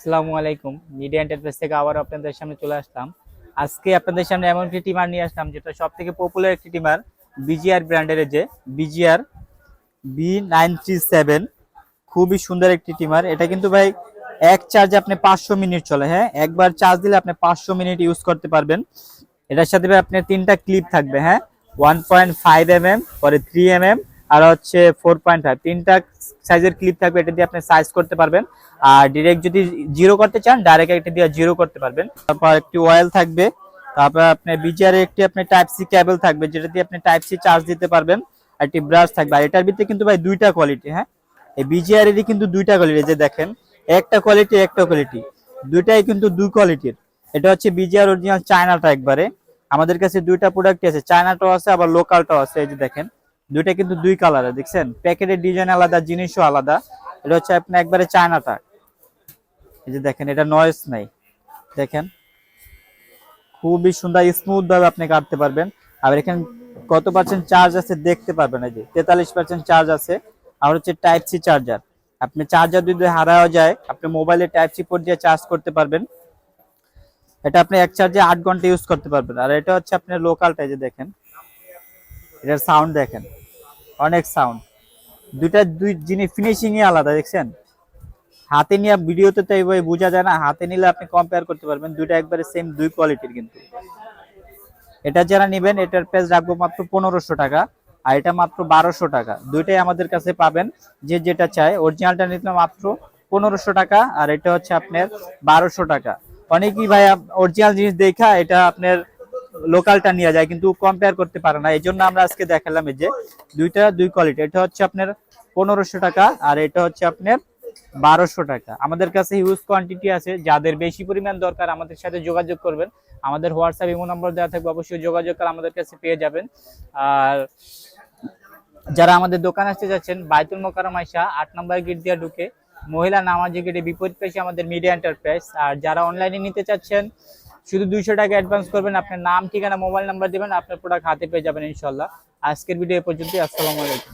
আসসালামু আলাইকুম। Media enterprise থেকে আবার আপনাদের সামনে চলে আসলাম। আজকে আপনাদের সামনে এমন একটি টিমার নিয়ে আসলাম যেটা সবথেকে পপুলার একটি টিমার, বিজিআর ব্র্যান্ডের যে বিজিআর B937। খুবই সুন্দর একটি টিমার। এটা কিন্তু ভাই এক চার্জে আপনি 500 মিনিট চলে। হ্যাঁ, একবার চার্জ দিলে আপনি 500 মিনিট ইউজ করতে পারবেন। এটার সাথে ভাই আপনার তিনটা ক্লিপ থাকবে। হ্যাঁ, 1.5 mm, পরে 3 mm, আর হচ্ছে 4.5, তিনটা সাইজের ক্লিপ থাকবে। এটা দিয়ে আপনি সাইজ করতে পারবেন। আর ডিরেক্ট যদি জিরো করতে চান ডাইরেক্ট এটা দিয়ে জিরো করতে পারবেন। তারপর একটি অয়েল থাকবে। তারপর আপনার বিজিআর একটি আপনি টাইপ সি কেবল থাকবে যেটা দিয়ে আপনি টাইপ সি চার্জ দিতে পারবেন। আর একটি ব্রাশ থাকবে। আর এটার ভিতরে কিন্তু ভাই দুইটা কোয়ালিটি। হ্যাঁ, এই বিজিআর এরই কিন্তু দুইটা কোয়ালিটি, যে দেখেন একটা কোয়ালিটি একটা কোয়ালিটি, দুইটাই কিন্তু দুই কোয়ালিটির। এটা হচ্ছে বিজিআর অরিজিনাল চায়নাটা। একবারে আমাদের কাছে দুইটা প্রোডাক্ট আছে, চায়নাটাও আছে আবার লোকালটাও আছে। এই যে দেখেন দুইটা কিন্তু দুই কালারের, দেখছেন প্যাকেটের ডিজাইন আলাদা, জিনিসও আলাদা। এটা হচ্ছে আপনার একবারে চায়নাটা। এই যে দেখেন এটা নয়েজ নাই, দেখেন খুবই সুন্দর স্মুথ ভাবে আপনি কাটতে পারবেন। আর এখানে কত পার্সেন্ট চার্জ আছে দেখতে পারবেন। এই যে 43% চার্জ আছে। আর হচ্ছে টাইপ সি চার্জার। আপনি চার্জার যদি হারাও যায় আপনি মোবাইলে টাইপ সি পোর্ট দিয়ে চার্জ করতে পারবেন। এটা আপনি এক চার্জে 8 ঘন্টা ইউজ করতে পারবেন। আর এটা হচ্ছে আপনার লোকালটা। যে দেখেন এটার সাউন্ড দেখেন, অনেক সাউন্ড। দুই জিনিস ফিনিশিং ই আলাদা, দেখছেন। হাতে নিয়ে ভিডিওতে তো এইভাবে বোঝা যায় না, হাতে নিলে আপনি কম্পেয়ার করতে পারবেন। দুইটা একবারে সেম দুই কোয়ালিটির কিন্তু। এটা যারা নেবেন এটার প্রাইস রাখবো মাত্র 1500 টাকা, আর এটা মাত্র 1200 টাকা। দুইটাই আমাদের কাছে পাবেন। যে যেটা চায়, অরিজিনালটা নিতে মাত্র 1500 টাকা, আর এটা হচ্ছে আপনার 1200 টাকা। অনেকেই ভাই অরিজিনাল জিনিস দেখা এটা আপনার লোকালটা নিয়ে যায় কিন্তু কম্পেয়ার করতে পারে না। এই জন্য আমরা আজকে দেখালাম এই যে দুইটা দুই কোয়ালিটি। এটা হচ্ছে আপনার 1500 টাকা, আর এটা হচ্ছে আপনার 1200 টাকা। আমাদের কাছে হিউজ কোয়ান্টিটি আছে, যাদের বেশি পরিমাণ দরকার আমাদের সাথে যোগাযোগ করবেন। আমাদের হোয়াটসঅ্যাপ ইমো নম্বর দেওয়া থাকবে, অবশ্যই যোগাযোগ করে আমাদের কাছে পেয়ে যাবেন। আর যারা আমাদের দোকানে আসতে যাচ্ছেন, বাইতুল মোকাররম আয়েশা 8 নম্বর গেট দিয়ে ঢুকে মহিলা নামাজি গেটে বিপরীত পাশে আমাদের মিডিয়া এন্টারপ্রাইজ। আর যারা অনলাইনে নিতে চাচ্ছেন শুধু 200 টাকা অ্যাডভান্স করবেন, আপনার নাম ঠিকানা মোবাইল নাম্বার দিবেন, আপনার প্রোডাক্ট হাতে পেয়ে যাবেন ইনশাআল্লাহ। আজকের ভিডিও এ পর্যন্তই। আসসালামু আলাইকুম।